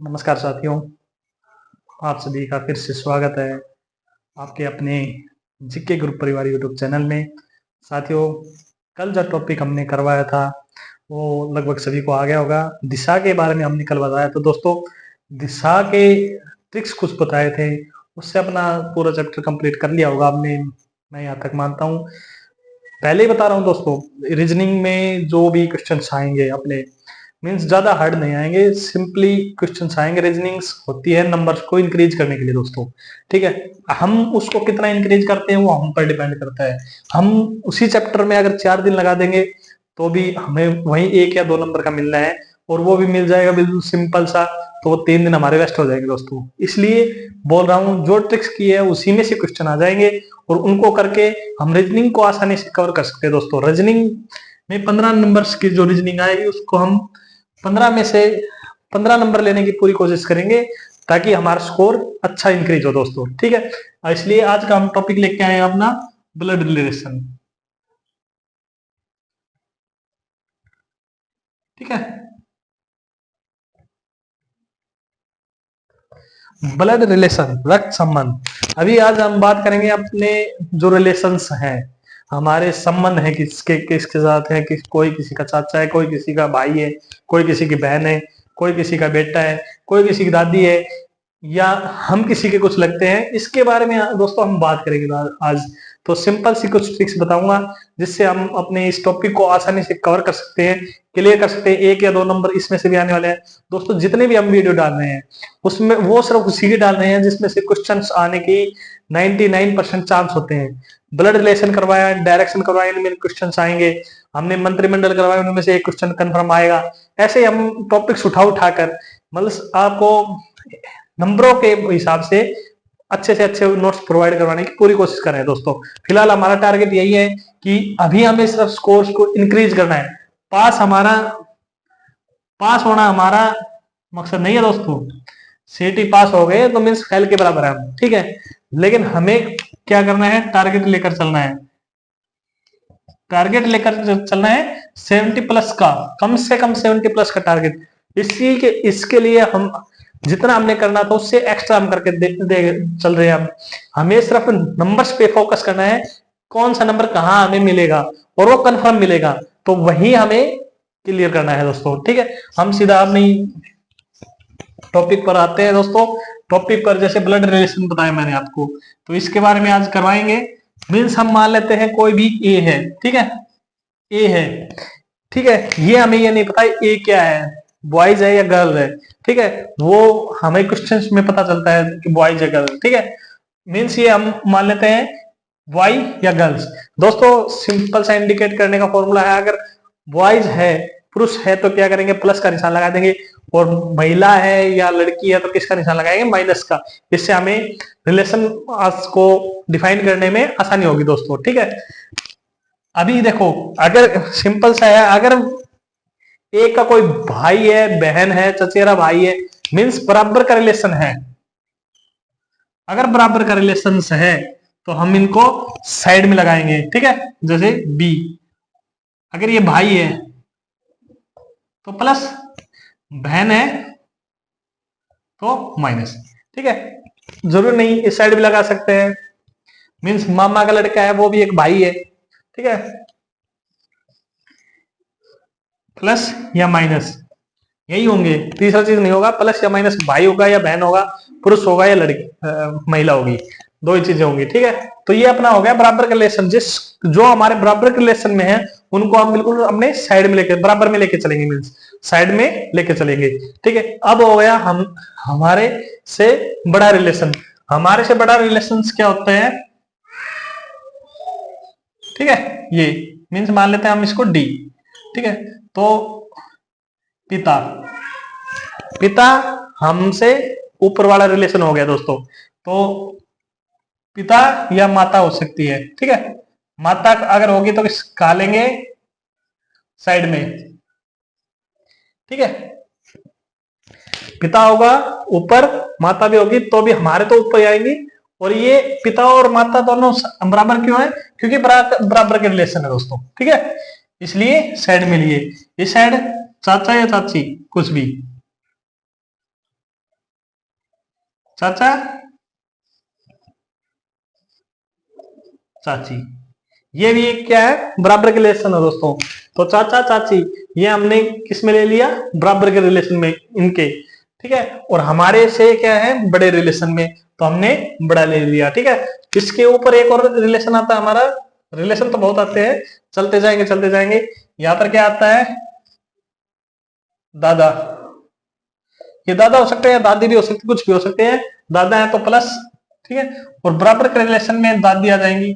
नमस्कार साथियों, आप सभी का फिर से स्वागत है आपके अपने जीके ग्रुप परिवार यूट्यूब चैनल में। साथियों, कल जो टॉपिक हमने करवाया था वो लगभग सभी को आ गया होगा। दिशा के बारे में हमने कल बताया। तो दोस्तों, दिशा के ट्रिक्स कुछ बताए थे, उससे अपना पूरा चैप्टर कंप्लीट कर लिया होगा आपने, मैं यहाँ तक मानता हूँ। पहले ही बता रहा हूँ दोस्तों, रीजनिंग में जो भी क्वेश्चंस आएंगे अपने मीन्स ज्यादा हार्ड नहीं आएंगे, सिंपली क्वेश्चंस आएंगे। रीजनिंग्स होती है नंबर्स को इंक्रीज करने के लिए दोस्तों, ठीक है। हम उसको कितना इंक्रीज करते हैं वो हम पर डिपेंड करता है। हम उसी चैप्टर में अगर 4 दिन लगा देंगे तो भी हमें वही 1 या 2 नंबर का मिलना है, और वो भी मिल जाएगा बिल्कुल सिंपल सा। तो वो 3 दिन हमारे वेस्ट हो जाएंगे दोस्तों। इसलिए बोल रहा हूँ, जो ट्रिक्स की है उसी में से क्वेश्चन आ जाएंगे, और उनको करके हम रीजनिंग को आसानी से कवर कर सकते हैं दोस्तों। रीजनिंग में 15 नंबर्स की जो रीजनिंग आएगी उसको हम 15 में से 15 नंबर लेने की पूरी कोशिश करेंगे, ताकि हमारा स्कोर अच्छा इंक्रीज हो दोस्तों, ठीक है। इसलिए आज का हम टॉपिक लेके आए हैं अपना ब्लड रिलेशन, ठीक है। ब्लड रिलेशन, रक्त संबंध। अभी आज हम बात करेंगे अपने जो रिलेशंस हैं, हमारे संबंध है किसके किसके साथ है। कोई किसी का चाचा है, कोई किसी का भाई है, कोई किसी की बहन है, कोई किसी का बेटा है, कोई किसी की दादी है, या हम किसी के कुछ लगते हैं। इसके बारे में दोस्तों हम बात करेंगे आज। तो सिंपल सी कुछ ट्रिक्स बताऊंगा जिससे हम अपने इस टॉपिक को आसानी से कवर कर सकते हैं, क्लियर कर सकते हैं। 1 या 2 नंबर इसमें से भी आने वाले हैं दोस्तों। जितने भी हम वीडियो डाल रहे हैं उसमें वो सिर्फ उसी के डाल रहे हैं जिसमें से क्वेश्चंस आने की 99% चांस होते हैं। ब्लड रिलेशन करवाया, डायरेक्शन करवाया, इनमें क्वेश्चंस आएंगे। हमने मंत्रिमंडल करवाया, उनमें से एक क्वेश्चन कंफर्म आएगा। ऐसे हम टॉपिक्स उठाकर मतलब आपको नंबरों के हिसाब से अच्छे नोट्स प्रोवाइड करवाने की पूरी कोशिश कर रहे हैं दोस्तों। फिलहाल हमारा टारगेट यही है कि अभी हमें सिर्फ स्कोर्स को इंक्रीज करना है। पास हमारा पास होना हमारा मकसद नहीं है दोस्तों। सीटी पास हो गए तो मीन्स फेल के बराबर है हम, ठीक है। लेकिन हमें क्या करना है, टारगेट लेकर चलना है। टारगेट लेकर चलना है 70 प्लस का, कम से कम 70 प्लस का टारगेट। इसके लिए हम जितना हमने करना था उससे एक्स्ट्रा हम करके चल रहे हैं। हम हमें सिर्फ नंबर्स पे फोकस करना है, कौन सा नंबर कहाँ हमें मिलेगा और वो कंफर्म मिलेगा, तो वही हमें क्लियर करना है दोस्तों, ठीक है। हम सीधा अपनी टॉपिक पर आते हैं दोस्तों। टॉपिक पर जैसे ब्लड रिलेशन बताया मैंने आपको, तो इसके बारे में आज करवाएंगे। मीन्स हम मान लेते हैं कोई भी ए है, ठीक है। ए है, ठीक है। ये हमें ये नहीं पता ए क्या है, बॉयज है या गर्ल है, ठीक है। वो हमें क्वेश्चंस में पता चलता है कि बॉयज या गर्ल, ठीक है। मीन्स ये हम मान लेते हैं बॉय या गर्ल्स। दोस्तों सिंपल सा इंडिकेट करने का फॉर्मूला है, अगर बॉयज है, पुरुष है, तो क्या करेंगे, प्लस का निशान लगा देंगे, और महिला है या लड़की है तो किसका निशान लगाएंगे, माइनस का। इससे हमें रिलेशन को डिफाइन करने में आसानी होगी दोस्तों, ठीक है। अभी देखो, अगर सिंपल सा है, अगर एक का कोई भाई है, बहन है, चचेरा भाई है, मीन्स बराबर का रिलेशन है। अगर बराबर का रिलेशन है तो हम इनको साइड में लगाएंगे, ठीक है। जैसे बी, अगर ये भाई है तो प्लस, बहन है तो माइनस, ठीक है। जरूर नहीं, इस साइड भी लगा सकते हैं। मीन्स मामा का लड़का है, वो भी एक भाई है, ठीक है। प्लस या माइनस यही होंगे, तीसरा चीज नहीं होगा। प्लस या माइनस भाई होगा या बहन होगा, पुरुष होगा या लड़की महिला होगी, दो ही चीजें होंगी, ठीक है। तो ये अपना हो गया बराबर का रिलेशन। जिस जो हमारे बराबर के रिलेशन में है उनको हम बिल्कुल अपने साइड में लेके, बराबर में लेके चलेंगे, मीन्स साइड में लेके चलेंगे, ठीक है। अब हो गया हम हमारे से बड़ा रिलेशन। हमारे से बड़ा रिलेशन क्या होता है, ठीक है। ये मीन्स मान लेते हैं हम इसको डी, ठीक है। तो पिता, पिता हमसे ऊपर वाला रिलेशन हो गया दोस्तों। तो पिता या माता हो सकती है, ठीक है। माता अगर होगी तो कहा लेंगे साइड में, ठीक है। पिता होगा ऊपर, माता भी होगी तो भी हमारे तो ऊपर आएंगी। और ये पिता और माता दोनों बराबर क्यों है, क्योंकि बराबर के रिलेशन है दोस्तों, ठीक है। इसलिए साइड में लिए, इस साइड चाचा या चाची कुछ भी, चाचा चाची, ये भी एक क्या है, बराबर के रिलेशन है दोस्तों। तो चाचा चाची ये हमने किस में ले लिया, बराबर के रिलेशन में इनके, ठीक है। और हमारे से क्या है, बड़े रिलेशन में, तो हमने बड़ा ले लिया, ठीक है। इसके ऊपर एक और रिलेशन आता है हमारा, रिलेशन तो बहुत आते हैं, चलते जाएंगे चलते जाएंगे। यहां पर क्या आता है, दादा, ये दादा हो सकते हैं, दादी भी हो सकती, कुछ भी हो सकते हैं। दादा है तो प्लस, ठीक है। और बराबर के रिलेशन में दादी आ जाएंगी,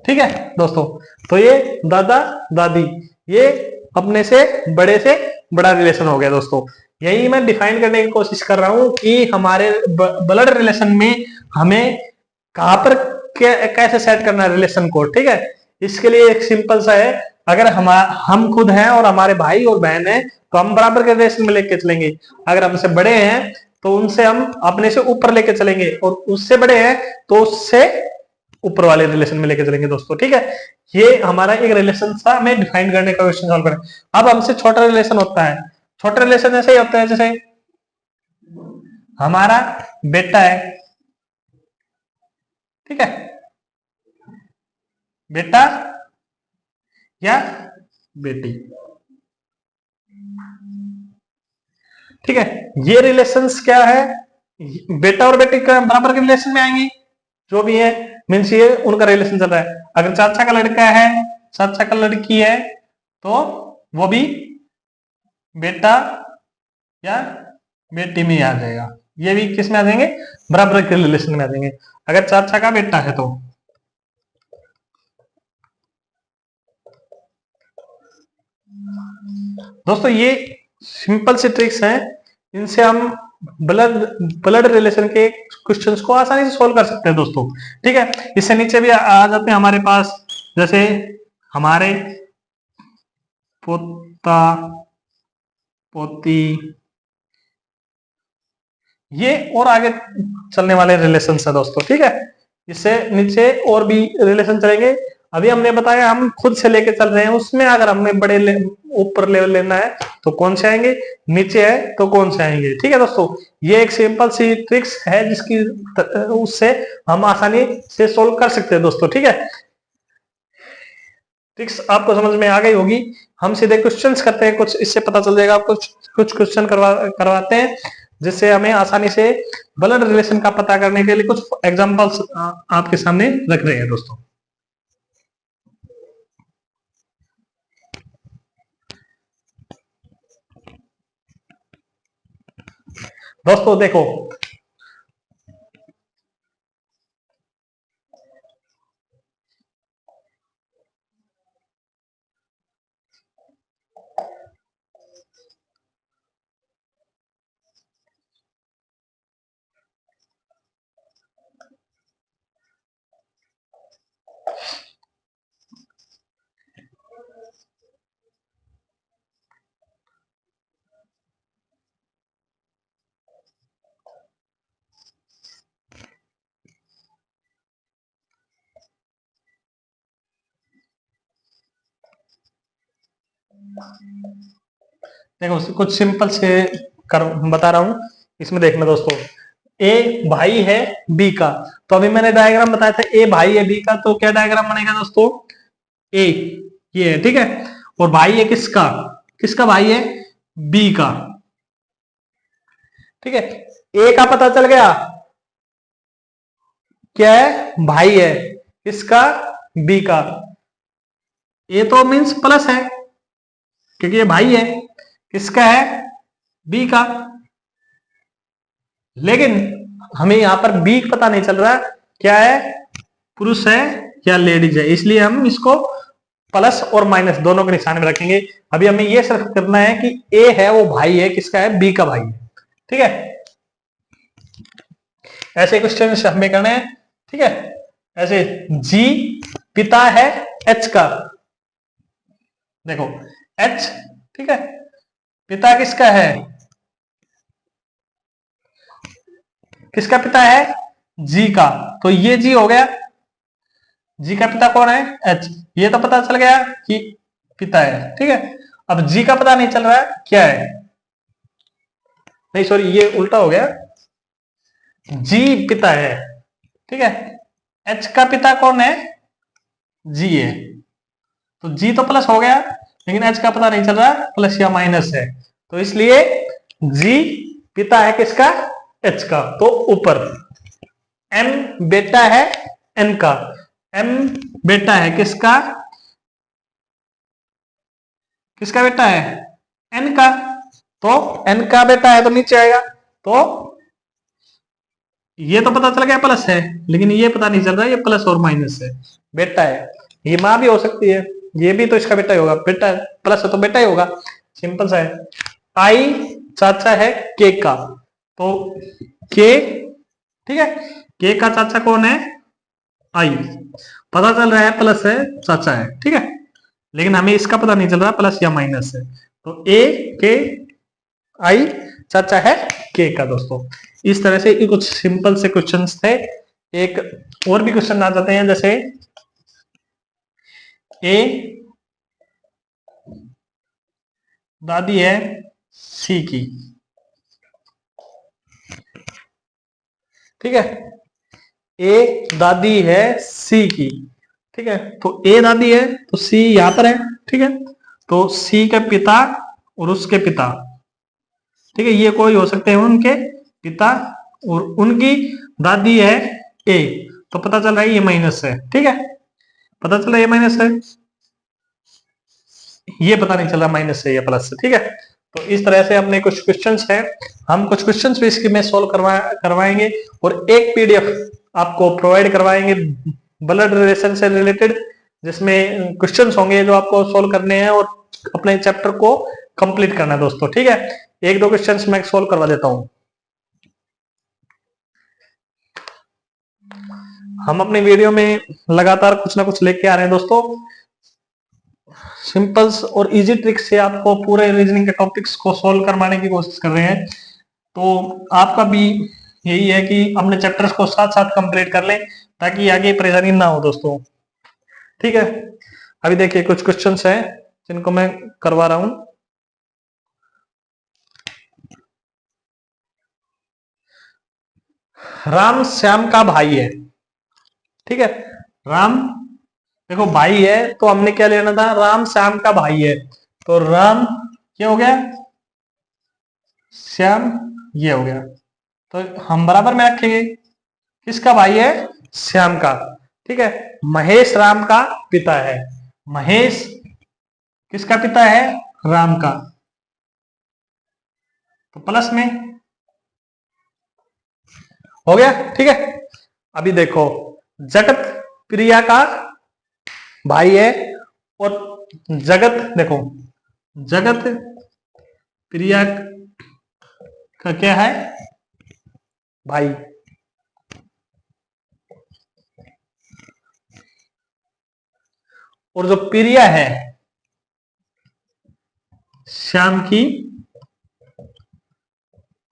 ठीक है दोस्तों। तो ये दादा दादी, ये अपने से बड़ा रिलेशन हो गया दोस्तों। यही मैं डिफाइन करने की कोशिश कर रहा हूं कि हमारे ब्लड रिलेशन में हमें कहां पर कैसे सेट करना है रिलेशन को, ठीक है। इसके लिए एक सिंपल सा है, अगर हम खुद हैं और हमारे भाई और बहन है तो हम बराबर के रिलेशन में लेके चलेंगे। अगर हमसे बड़े हैं तो उनसे हम अपने से ऊपर लेके चलेंगे, और उससे बड़े हैं तो उससे ऊपर वाले रिलेशन में लेके चलेंगे दोस्तों, ठीक है। ये हमारा एक रिलेशन था, हमें डिफाइन करने का क्वेश्चन सॉल्व करें। अब हमसे छोटा रिलेशन होता है, छोटा रिलेशन ऐसे ही होता है, जैसे हमारा बेटा है, ठीक है, बेटा या बेटी, ठीक है। ये रिलेशंस क्या है, बेटा और बेटी का बराबर के रिलेशन में आएंगी, जो भी है, मीन्स ये उनका रिलेशन चल रहा है। अगर चाचा का लड़का है, चाचा का लड़की है, तो वो भी बेटा या बेटी में आ जाएगा। ये भी किस में आ जाएंगे, बराबर के रिलेशन में आ जाएंगे, अगर चाचा का बेटा है तो। दोस्तों ये सिंपल सी ट्रिक्स हैं, इनसे हम ब्लड ब्लड रिलेशन के क्वेश्चंस को आसानी से सॉल्व कर सकते हैं दोस्तों, ठीक है। इससे नीचे भी आ जाते हैं हमारे पास, जैसे हमारे पोता पोती, ये और आगे चलने वाले रिलेशन है दोस्तों, ठीक है। इससे नीचे और भी रिलेशन चलेंगे। अभी हमने बताया हम खुद से लेके चल रहे हैं, उसमें अगर हमें ऊपर लेवल लेना है तो कौन से आएंगे, नीचे है तो कौन से आएंगे, ठीक है दोस्तों। ये एक सिंपल सी ट्रिक्स है जिसकी उससे हम आसानी से सोल्व कर सकते हैं दोस्तों, ठीक है। ट्रिक्स आपको समझ में आ गई होगी। हम सीधे क्वेश्चंस करते हैं, कुछ इससे पता चल जाएगा आपको। कुछ क्वेश्चन करवाते हैं जिससे हमें आसानी से ब्लड रिलेशन का पता करने के लिए कुछ एग्जांपल्स आपके सामने रख रहे हैं दोस्तों। दोस्तों देखो, देखो कुछ सिंपल से कर बता रहा हूं, इसमें देखना दोस्तों। ए भाई है बी का, तो अभी मैंने डायग्राम बताया था, ए भाई है बी का, तो क्या डायग्राम बनेगा दोस्तों, ए ये है, ठीक है। और भाई है किसका, किसका भाई है, बी का, ठीक है। ए का पता चल गया, क्या है, भाई है किसका, बी का। ए तो मीन्स प्लस है क्योंकि ये भाई है, किसका है, बी का। लेकिन हमें यहां पर बी पता नहीं चल रहा क्या है, पुरुष है या लेडीज है, इसलिए हम इसको प्लस और माइनस दोनों के निशान में रखेंगे। अभी हमें यह सिर्फ करना है कि ए है वो भाई है, किसका है, बी का भाई है, ठीक है। ऐसे क्वेश्चन हमें करने हैं, ठीक है। ऐसे जी पिता है एच का, देखो एच, ठीक है, पिता किसका है, किसका पिता है, जी का, तो ये जी हो गया, जी का पिता कौन है, एच। ये तो पता चल गया कि पिता है, ठीक है। अब जी का पता नहीं चल रहा है क्या है, नहीं सॉरी, ये उल्टा हो गया, जी पिता है, ठीक है। एच का पिता कौन है? जी है, तो जी तो प्लस हो गया, लेकिन एच का पता नहीं चल रहा प्लस या माइनस है, तो इसलिए जी पिता है किसका? एच का, तो ऊपर। एम बेटा है एन का, एम बेटा है किसका? किसका बेटा है? एन का, तो एन का बेटा है तो नीचे आएगा, तो ये तो पता चल गया प्लस है, लेकिन ये पता नहीं चल रहा ये प्लस और माइनस है। बेटा है, ये माँ भी हो सकती है, ये भी तो इसका बेटा ही होगा, बेटा प्लस है तो बेटा ही होगा, सिंपल सा है। आई चाचा है के का, तो के, ठीक है, के का चाचा कौन है? आई, पता चल रहा है प्लस है, चाचा है, ठीक है, लेकिन हमें इसका पता नहीं चल रहा प्लस या माइनस है, तो ए के आई चाचा है के का दोस्तों। इस तरह से कुछ सिंपल से क्वेश्चंस थे। एक और भी क्वेश्चन आ जाते हैं, जैसे ए दादी है सी की, ठीक है, ए दादी है सी की, ठीक है, तो ए दादी है तो सी यहां पर है, ठीक है, तो सी के पिता और उसके पिता, ठीक है, ये कोई हो सकते हैं उनके पिता, और उनकी दादी है ए, तो पता चल रहा है ये माइनस है, ठीक है, पता चला ये माइनस है, ये पता नहीं चला माइनस है या प्लस है, ठीक है। तो इस तरह से अपने कुछ क्वेश्चंस हैं, हम कुछ क्वेश्चंस भी इसके में सोल्व करवाएंगे, और एक पीडीएफ आपको प्रोवाइड करवाएंगे ब्लड रिलेशन से रिलेटेड, जिसमें क्वेश्चंस होंगे जो आपको सोल्व करने हैं और अपने चैप्टर को कंप्लीट करना है दोस्तों, ठीक है। एक दो क्वेश्चंस मैं सोल्व करवा देता हूं। हम अपने वीडियो में लगातार कुछ ना कुछ लेके आ रहे हैं दोस्तों, सिंपल्स और इजी ट्रिक्स से आपको पूरे रीजनिंग के टॉपिक्स को सोल्व करवाने की कोशिश कर रहे हैं। तो आपका भी यही है कि अपने चैप्टर्स को साथ साथ कंप्लीट कर लें, ताकि आगे परेशानी ना हो दोस्तों, ठीक है। अभी देखिए कुछ क्वेश्चंस हैं जिनको मैं करवा रहा हूं। राम श्याम का भाई है, ठीक है, राम देखो भाई है, तो हमने क्या लेना था? राम श्याम का भाई है, तो राम क्या हो गया, श्याम ये हो गया, तो हम बराबर में रखेंगे, किसका भाई है? श्याम का, ठीक है। महेश राम का पिता है, महेश किसका पिता है? राम का, तो प्लस में हो गया, ठीक है। अभी देखो जगत प्रिया का भाई है, और जगत देखो, जगत प्रिया का क्या है? भाई, और जो प्रिया है श्याम की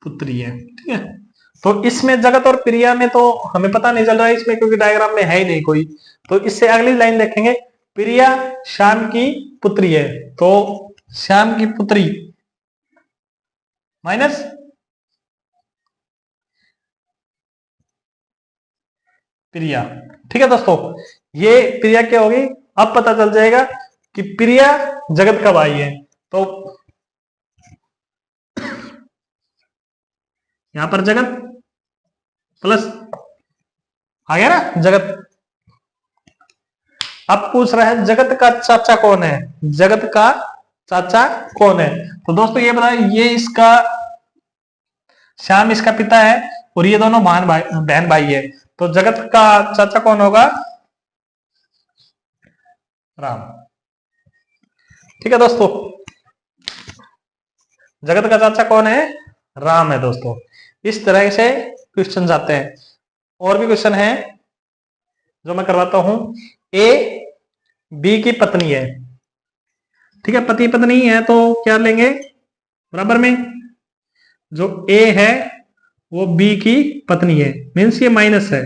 पुत्री है, ठीक है। तो इसमें जगत और प्रिया में तो हमें पता नहीं चल रहा है इसमें, क्योंकि डायग्राम में है ही नहीं कोई, तो इससे अगली लाइन देखेंगे, प्रिया श्याम की पुत्री है, तो श्याम की पुत्री माइनस प्रिया, ठीक है दोस्तों। ये प्रिया क्या होगी, अब पता चल जाएगा कि प्रिया जगत का भाई है, तो यहां पर जगत प्लस आ गया ना जगत। अब पूछ रहा है जगत का चाचा कौन है, जगत का चाचा कौन है, तो दोस्तों ये बताए, ये इसका श्याम इसका पिता है, और ये दोनों बहन भाई है, तो जगत का चाचा कौन होगा? राम, ठीक है दोस्तों, जगत का चाचा कौन है? राम है दोस्तों। इस तरह से क्वेश्चन आते हैं, और भी क्वेश्चन है जो मैं करवाता हूं। ए बी की पत्नी है, ठीक है, पति पत्नी है, तो क्या लेंगे बराबर में, जो ए है वो बी की पत्नी है, मीन्स ये माइनस है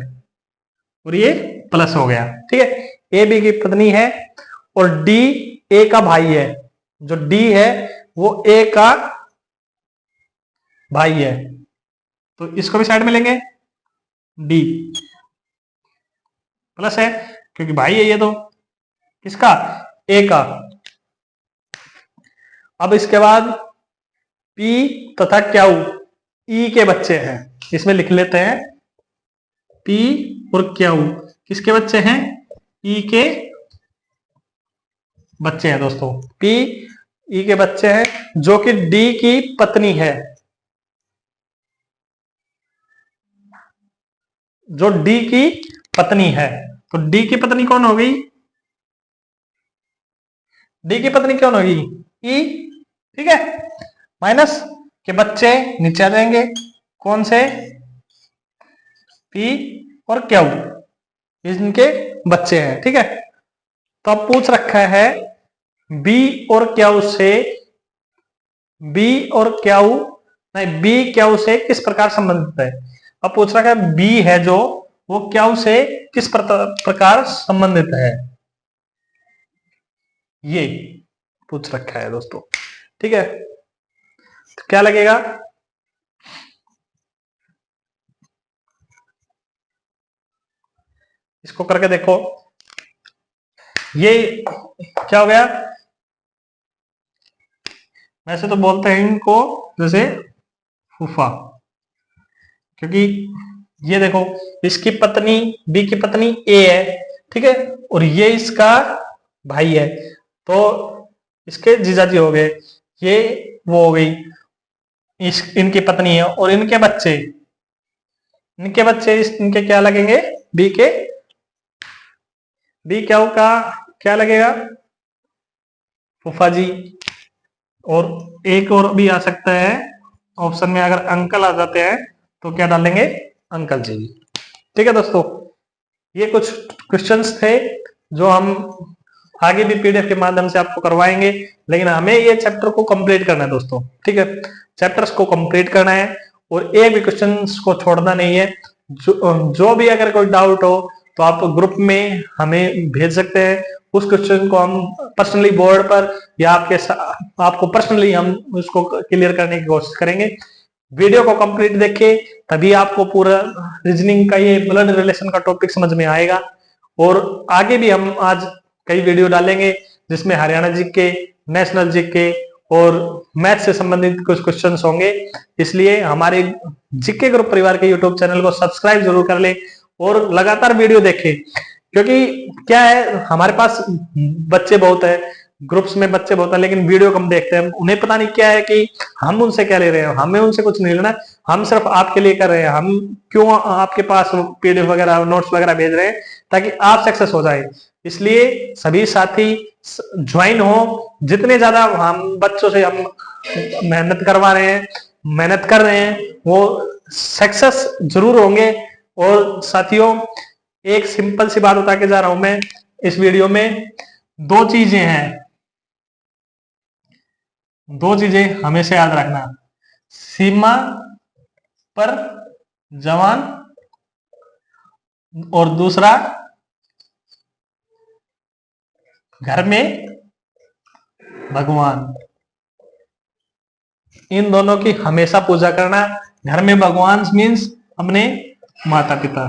और ये प्लस हो गया, ठीक है। ए बी की पत्नी है, और डी ए का भाई है, जो डी है वो ए का भाई है, तो इसको भी साइड में लेंगे, डी प्लस है क्योंकि भाई है ये तो किसका, ए का। अब इसके बाद पी तथा क्यू ई के बच्चे हैं, इसमें लिख लेते हैं पी और क्यू किसके बच्चे हैं, ई के बच्चे हैं दोस्तों। पी ई के बच्चे हैं जो कि डी की पत्नी है, जो डी की पत्नी है। तो डी की पत्नी कौन हो गई, डी की पत्नी कौन होगी, ई, ठीक है। माइनस के बच्चे नीचे आ जाएंगे, कौन से, पी और क्यू, इनके बच्चे हैं, ठीक है। तो अब पूछ रखा है बी और क्यू से, बी और क्यू नहीं, बी क्यू से किस प्रकार संबंधित है। अब पूछ रखा है बी है जो, वो क्यू से किस प्रकार संबंधित है, ये पूछ रखा है दोस्तों, ठीक है। तो क्या लगेगा, इसको करके देखो, ये क्या हो गया, वैसे तो बोलते हैं इनको जैसे फूफा, क्योंकि ये देखो इसकी पत्नी, बी की पत्नी ए है, ठीक है, और ये इसका भाई है, तो इसके जीजाजी हो गए, ये वो हो गई इनकी पत्नी है, और इनके बच्चे, इनके क्या लगेंगे, बी के, बी क्या का क्या लगेगा, फूफा जी। और एक और भी आ सकता है ऑप्शन में, अगर अंकल आ जाते हैं तो क्या डालेंगे, अंकल जी, ठीक है दोस्तों। ये कुछ क्वेश्चंस थे जो हम आगे भी पीडीएफ के माध्यम से आपको करवाएंगे, लेकिन हमें ये चैप्टर को कंप्लीट करना है दोस्तों, ठीक है। चैप्टर्स को कंप्लीट करना है और एक भी क्वेश्चंस को छोड़ना नहीं है। जो भी अगर कोई डाउट हो तो आप ग्रुप में हमें भेज सकते हैं, उस क्वेश्चन को हम पर्सनली बोर्ड पर या आपको पर्सनली हम उसको क्लियर करने की कोशिश करेंगे। वीडियो को कंप्लीट देखिए, तभी आपको पूरा रीजनिंग का ये ब्लड रिलेशन का टॉपिक समझ में आएगा। और आगे भी हम आज कई वीडियो डालेंगे जिसमें हरियाणा जीके, नेशनल जीके और मैथ से संबंधित कुछ क्वेश्चंस होंगे। इसलिए हमारे जीके ग्रुप परिवार के यूट्यूब चैनल को सब्सक्राइब जरूर कर ले और लगातार वीडियो देखें, क्योंकि क्या है हमारे पास बच्चे बहुत है, ग्रुप्स में बच्चे बहुत है, लेकिन वीडियो कम देखते हैं। उन्हें पता नहीं क्या है कि हम उनसे क्या ले रहे हैं, हमें उनसे कुछ नहीं लेना, हम सिर्फ आपके लिए कर रहे हैं। हम क्यों आपके पास पीडीएफ वगैरह नोट्स वगैरह भेज रहे हैं, ताकि आप सक्सेस हो जाए। इसलिए सभी साथी ज्वाइन हो, जितने ज्यादा हम बच्चों से हम मेहनत करवा रहे हैं, मेहनत कर रहे हैं, वो सक्सेस जरूर होंगे। और साथियों एक सिंपल सी बात बता के जा रहा हूं मैं इस वीडियो में, दो चीजें हैं, दो चीजें हमेशा याद रखना, सीमा पर जवान और दूसरा घर में भगवान। इन दोनों की हमेशा पूजा करना। घर में भगवान मीन्स अपने माता पिता।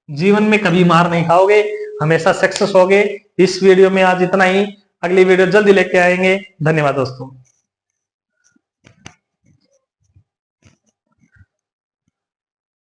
जीवन में कभी मार नहीं खाओगे, हमेशा सक्सेस होगे। इस वीडियो में आज इतना ही, अगली वीडियो जल्दी लेके आएंगे। धन्यवाद दोस्तों।